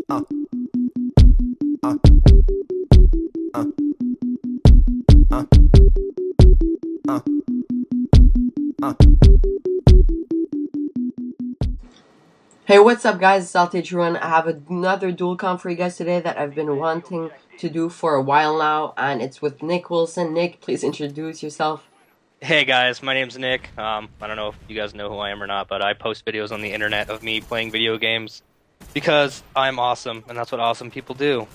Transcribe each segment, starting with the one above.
Uh, uh, uh, uh, uh, uh. Hey, what's up guys, it's Adjusticks. I have another dual comp for you guys today that I've been wanting to do for a while now, and it's with Nick Wilson. Nick, please introduce yourself. Hey guys, my name's Nick. I don't know if you guys know who I am or not, but I post videos on the internet of me playing video games because I'm awesome, and that's what awesome people do.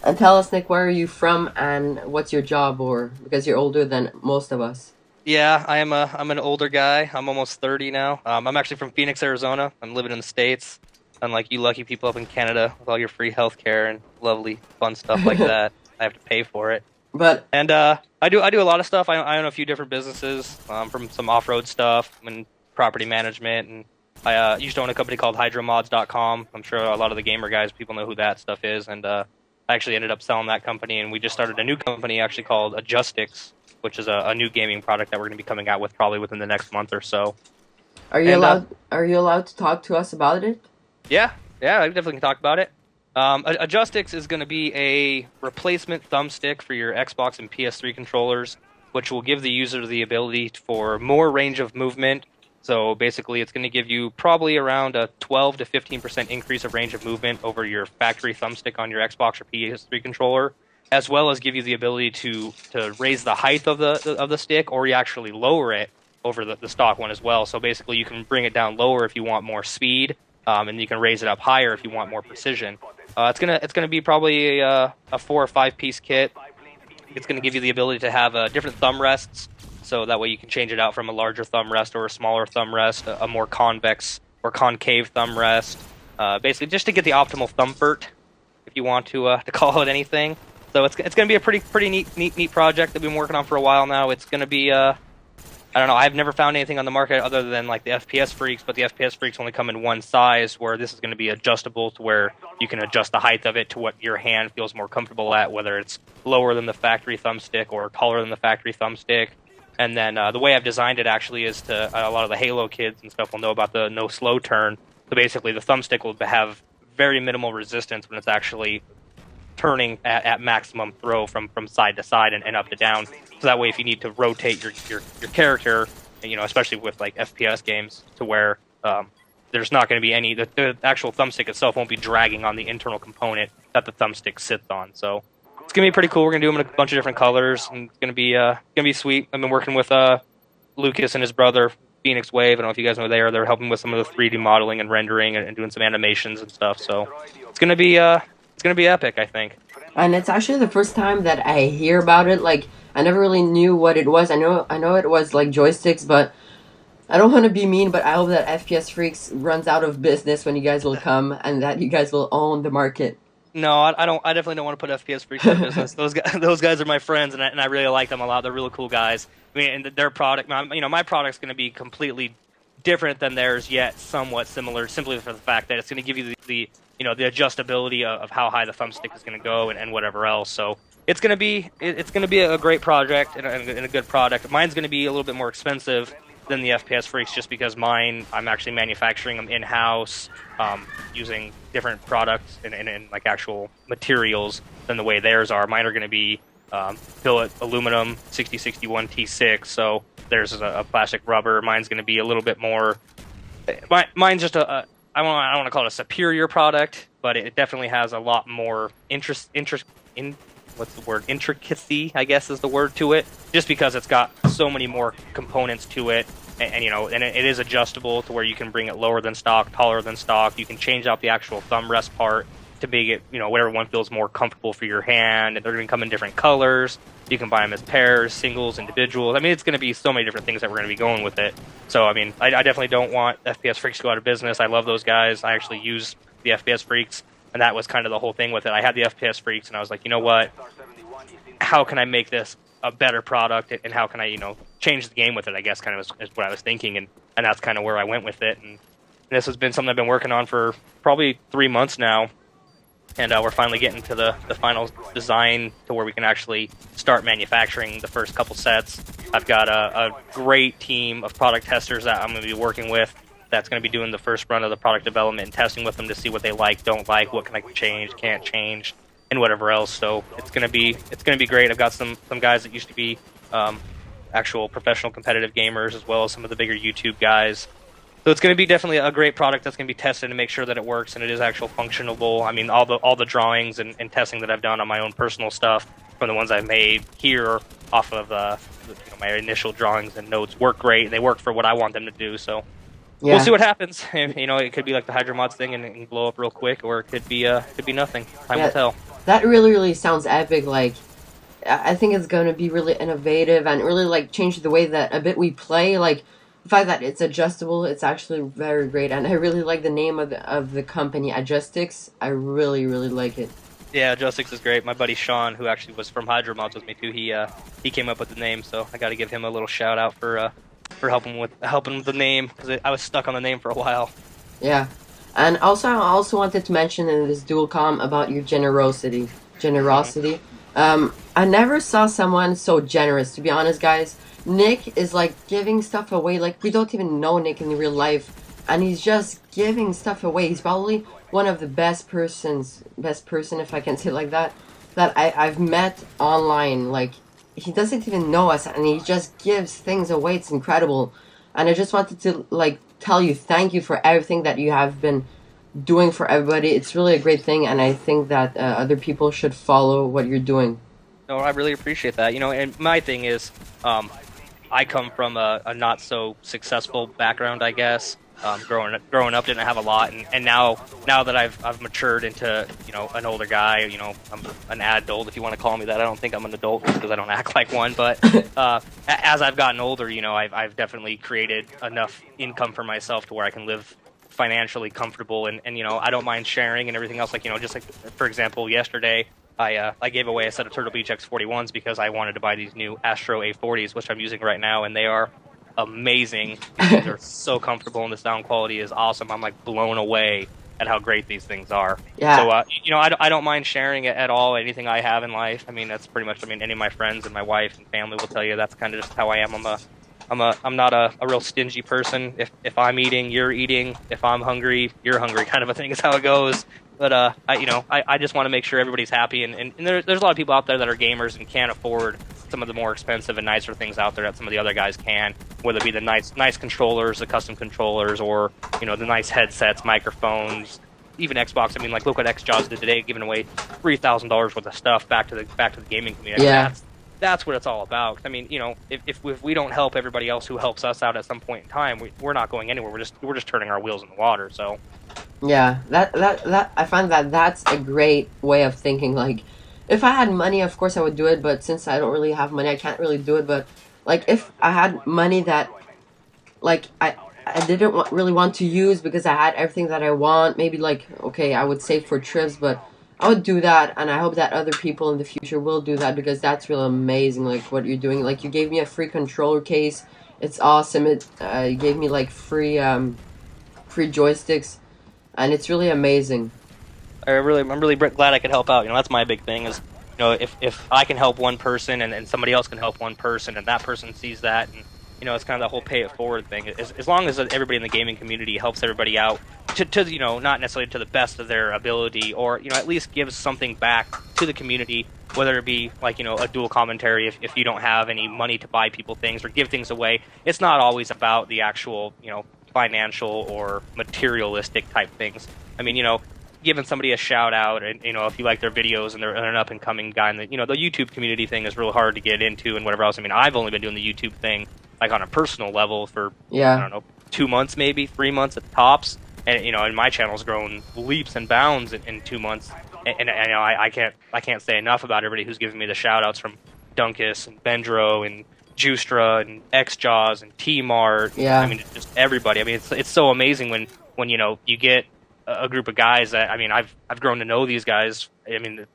And tell us, Nick, where are you from and what's your job, or because you're older than most of us. Yeah, I'm an older guy. I'm almost 30 now. I'm actually from Phoenix, Arizona. I'm living in the States, unlike you lucky people up in Canada with all your free healthcare and lovely fun stuff like that. I have to pay for it. But And I do a lot of stuff. I own a few different businesses, from some off-road stuff and property management, and I used to own a company called Hydromodz.com. I'm sure a lot of the gamer guys, people know who that stuff is, and I actually ended up selling that company, and we just started a new company actually called Adjusticks, which is a new gaming product that we're going to be coming out with probably within the next month or so. are you allowed? Are you allowed to talk to us about it? Yeah, I definitely can talk about it. Adjustix is going to be a replacement thumbstick for your Xbox and PS3 controllers, which will give the user the ability for more range of movement. So basically, it's going to give you probably around a 12 to 15% increase of range of movement over your factory thumbstick on your Xbox or PS3 controller, as well as give you the ability to raise the height of the stick, or you actually lower it over the stock one as well. So basically, you can bring it down lower if you want more speed, and you can raise it up higher if you want more precision. It's gonna be probably a 4 or 5 piece kit. It's gonna give you the ability to have different thumb rests, so that way you can change it out from a larger thumb rest or a smaller thumb rest, a more convex or concave thumb rest. Basically, just to get the optimal thumbfort, if you want to call it anything. So it's gonna be a pretty neat project that we've been working on for a while now. It's gonna be I don't know. I've never found anything on the market other than like the FPS Freaks, but the FPS Freaks only come in one size, where this is going to be adjustable to where you can adjust the height of it to what your hand feels more comfortable at, whether it's lower than the factory thumbstick or taller than the factory thumbstick. And then the way I've designed it actually is to a lot of the Halo kids and stuff will know about the no slow turn. So basically, the thumbstick will have very minimal resistance when it's actually turning at maximum throw from side to side and up to down. So that way, if you need to rotate your character, especially with like FPS games, to where there's not going to be any, the actual thumbstick itself won't be dragging on the internal component that the thumbstick sits on. So it's gonna be pretty cool. We're gonna do them in a bunch of different colors, and it's gonna be sweet. I've been working with Lucas and his brother Phoenix Wave. I don't know if you guys know they are. They're helping with some of the 3D modeling and rendering and doing some animations and stuff. So it's gonna be epic, I think. And it's actually the first time that I hear about it. Like, I never really knew what it was. I know it was like joysticks, but I don't want to be mean, but I hope that FPS Freaks runs out of business when you guys will come, and that you guys will own the market. No, I don't. I definitely don't want to put FPS Freaks out of business. Those guys are my friends, and I really like them a lot. They're really cool guys. I mean, and their product, my product's going to be completely different than theirs, yet somewhat similar, simply for the fact that it's going to give you the adjustability of how high the thumbstick is going to go and whatever else. So it's going to be a great project and a good product. Mine's going to be a little bit more expensive than the FPS Freaks, just because mine, I'm actually manufacturing them in-house, using different products and like actual materials than the way theirs are. Mine are going to be billet aluminum 6061 T6, so there's a plastic rubber. Mine's going to be a little bit more. Mine's just I don't want to call it a superior product, but it definitely has a lot more intricacy, I guess is the word to it, just because it's got so many more components to it, and it is adjustable to where you can bring it lower than stock, taller than stock. You can change out the actual thumb rest part to make it, whatever one feels more comfortable for your hand, and they're going to come in different colors. You can buy them as pairs, singles, individuals. I mean, it's going to be so many different things that we're going to be going with it. So, I mean, I definitely don't want FPS Freaks to go out of business. I love those guys. I actually use the FPS Freaks, and that was kind of the whole thing with it. I had the FPS Freaks, and I was like, you know what? How can I make this a better product, and how can I, change the game with it, I guess, kind of is what I was thinking, and that's kind of where I went with it. And this has been something I've been working on for probably 3 months now. And we're finally getting to the final design to where we can actually start manufacturing the first couple sets. I've got a great team of product testers that I'm going to be working with that's going to be doing the first run of the product development and testing with them to see what they like, don't like, what can I change, can't change, and whatever else. So it's going to be great. I've got some guys that used to be actual professional competitive gamers, as well as some of the bigger YouTube guys. So it's going to be definitely a great product that's going to be tested to make sure that it works and it is actual functionable. I mean, all the drawings and testing that I've done on my own personal stuff from the ones I've made here off of my initial drawings and notes work great. They work for what I want them to do. So we'll see what happens. It could be like the Hydromodz thing and blow up real quick, or it could be nothing. Time will tell. That really sounds epic. Like, I think it's going to be really innovative and really like change the way that a bit we play. Like, the fact that it's adjustable, it's actually very great, and I really like the name of the company, Adjusticks. I really like it. Yeah, Adjusticks is great. My buddy Sean, who actually was from Hydromodz with me too, he came up with the name, so I got to give him a little shout out for helping with the name, because I was stuck on the name for a while. Yeah, and I also wanted to mention in this dual-com about your generosity. I never saw someone so generous, to be honest, guys. Nick is like giving stuff away. Like, we don't even know Nick in real life, and he's just giving stuff away. He's probably one of the best person, if I can say it like that I've met online. Like, he doesn't even know us, and he just gives things away. It's incredible, and I just wanted to like tell you thank you for everything that you have been doing for everybody. It's really a great thing, and I think that other people should follow what you're doing. No, I really appreciate that. And my thing is, I come from a not so successful background, I guess. Growing up, didn't have a lot, and now that I've matured into an older guy, I'm an adult, if you want to call me that. I don't think I'm an adult because I don't act like one, but as I've gotten older, I've definitely created enough income for myself to where I can live financially comfortable, and I don't mind sharing and everything else. Like, just like, for example, yesterday I gave away a set of Turtle Beach X41s because I wanted to buy these new Astro A40s, which I'm using right now, and they are amazing. They're so comfortable, and the sound quality is awesome. I'm like blown away at how great these things are. Yeah. So I don't mind sharing it at all. Anything I have in life. I mean, that's pretty much. I mean, any of my friends and my wife and family will tell you that's kind of just how I am. I'm not a real stingy person. If I'm eating, you're eating. If I'm hungry, you're hungry. Kind of a thing is how it goes. But I just want to make sure everybody's happy, and there's a lot of people out there that are gamers and can't afford some of the more expensive and nicer things out there that some of the other guys can, whether it be the nice controllers, the custom controllers, or the nice headsets, microphones, even Xbox. I mean, like, look what XJaws did today, giving away $3,000 worth of stuff back to the gaming community. Yeah. That's what it's all about. I mean, if we don't help everybody else who helps us out at some point in time, we're not going anywhere. We're just turning our wheels in the water. So. Yeah, that I find that's a great way of thinking. Like, if I had money, of course I would do it, but since I don't really have money, I can't really do it. But like, if I had money that, like, I didn't really want to use because I had everything that I want, maybe, like, okay, I would save for trips, but I would do that, and I hope that other people in the future will do that, because that's really amazing, like, what you're doing. Like, you gave me a free controller case. It's awesome. You gave me, like, free joysticks, and it's really amazing. I'm really glad I could help out. That's my big thing is, if I can help one person and somebody else can help one person, and that person sees that, and it's kind of the whole pay it forward thing. As long as everybody in the gaming community helps everybody out to not necessarily to the best of their ability, or at least gives something back to the community, whether it be like a dual commentary if you don't have any money to buy people things or give things away. It's not always about the actual financial or materialistic type things. I mean, giving somebody a shout out, and if you like their videos and they're an up and coming guy, and the YouTube community thing is real hard to get into and whatever else. I mean, I've only been doing the YouTube thing like on a personal level for I don't know, 2 months, maybe 3 months at the tops, and and my channel's grown leaps and bounds in 2 months, and I can't say enough about everybody who's giving me the shout outs, from Dunkus and Bendro and Justra and XJaws and T-Mart. Yeah. I mean, it's just everybody. I mean, it's so amazing when you get a group of guys that, I mean, I've grown to know these guys. I mean,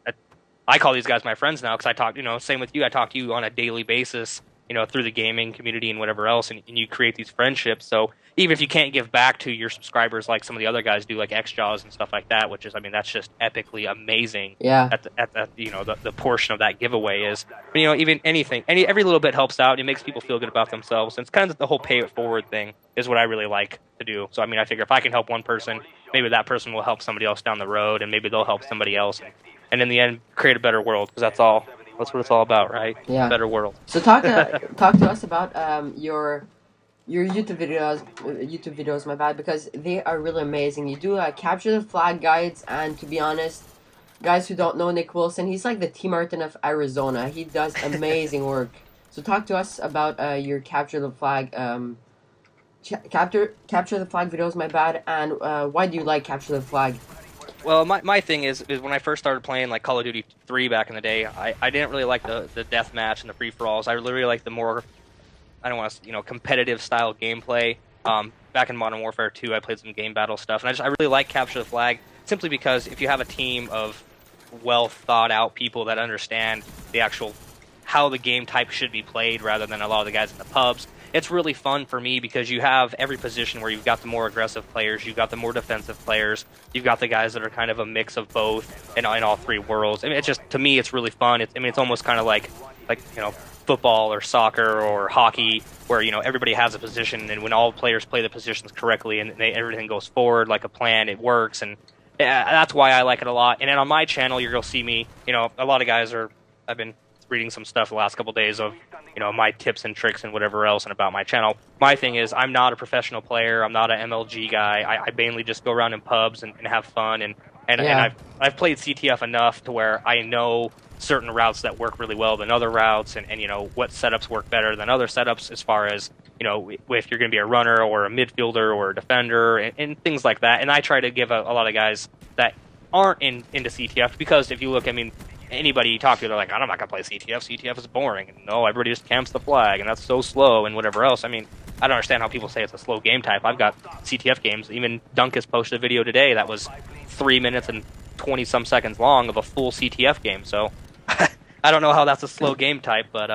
I call these guys my friends now, because I talk, same with you. I talk to you on a daily basis, through the gaming community and whatever else, and you create these friendships. So even if you can't give back to your subscribers like some of the other guys do, like XJaws and stuff like that, which is, I mean, that's just epically amazing. Yeah. At the portion of that giveaway is, but, even every little bit helps out. It makes people feel good about themselves. And it's kind of the whole pay it forward thing is what I really like to do. So I mean, I figure if I can help one person, maybe that person will help somebody else down the road, and maybe they'll help somebody else, and in the end, create a better world, because that's what it's all about, right? Yeah. Better world. So talk to us about your YouTube videos, my bad, because they are really amazing. You do capture the flag guides, and to be honest, guys who don't know Nick Wilson, he's like the T. Martin of Arizona. He does amazing work. So talk to us about your capture the flag capture the flag videos, my bad, and why do you like capture the flag? Well, my thing is when I first started playing like Call of Duty 3 back in the day, I didn't really like the deathmatch and the free-for-alls. I really like the more, I don't want to, competitive style gameplay. Back in Modern Warfare 2, I played some game battle stuff, and I really like capture the flag simply because if you have a team of well thought out people that understand the actual how the game type should be played rather than a lot of the guys in the pubs, it's really fun for me because you have every position where you've got the more aggressive players, you've got the more defensive players, you've got the guys that are kind of a mix of both in all three worlds. I mean, it's just, to me, it's really fun. It's almost kind of like football or soccer or hockey, where everybody has a position, and when all players play the positions correctly and everything goes forward like a plan, it works, and that's why I like it a lot. And then on my channel, you're gonna see me. A lot of guys I've been reading some stuff the last couple of days of my tips and tricks and whatever else and about my channel. My thing is I'm not a professional player. I'm not an MLG guy. I mainly just go around in pubs and have fun, and I've played CTF enough to where I know certain routes that work really well than other routes, and what setups work better than other setups as far as if you're going to be a runner or a midfielder or a defender and things like that. And I try to give a lot of guys that aren't into CTF, because if you look, I mean, anybody you talk to, they're like, I'm not going to play CTF. CTF is boring. And no, everybody just camps the flag, and that's so slow and whatever else. I mean, I don't understand how people say it's a slow game type. I've got CTF games. Even Dunkus posted a video today that was 3 minutes and 20-some seconds long of a full CTF game. So I don't know how that's a slow game type, but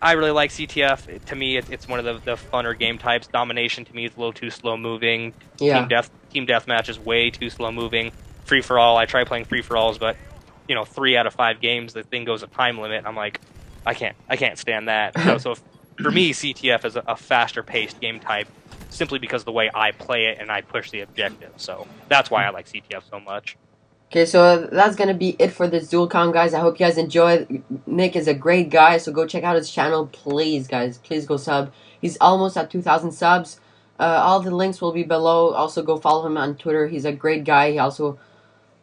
I really like CTF. To me, it's one of the funner game types. Domination, to me, is a little too slow moving. Yeah. Team deathmatch is way too slow moving. Free for all, I try playing free for alls, but 3 out of 5 games, the thing goes a time limit. I'm like, I can't stand that. So for me, CTF is a faster paced game type, simply because of the way I play it and I push the objective. So that's why I like CTF so much. Okay, so that's gonna be it for this DualCom, guys. I hope you guys enjoyed. Nick is a great guy, so go check out his channel, please, guys. Please go sub. He's almost at 2,000 subs. All the links will be below. Also, go follow him on Twitter. He's a great guy. He also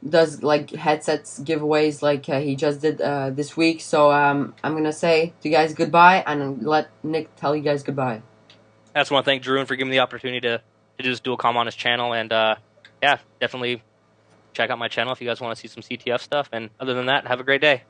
does like headsets giveaways, like he just did this week. So I'm gonna say to you guys goodbye, and let Nick tell you guys goodbye. I just want to thank Drew for giving me the opportunity to do this DualCom on his channel, and definitely check out my channel if you guys want to see some CTF stuff. And other than that, have a great day.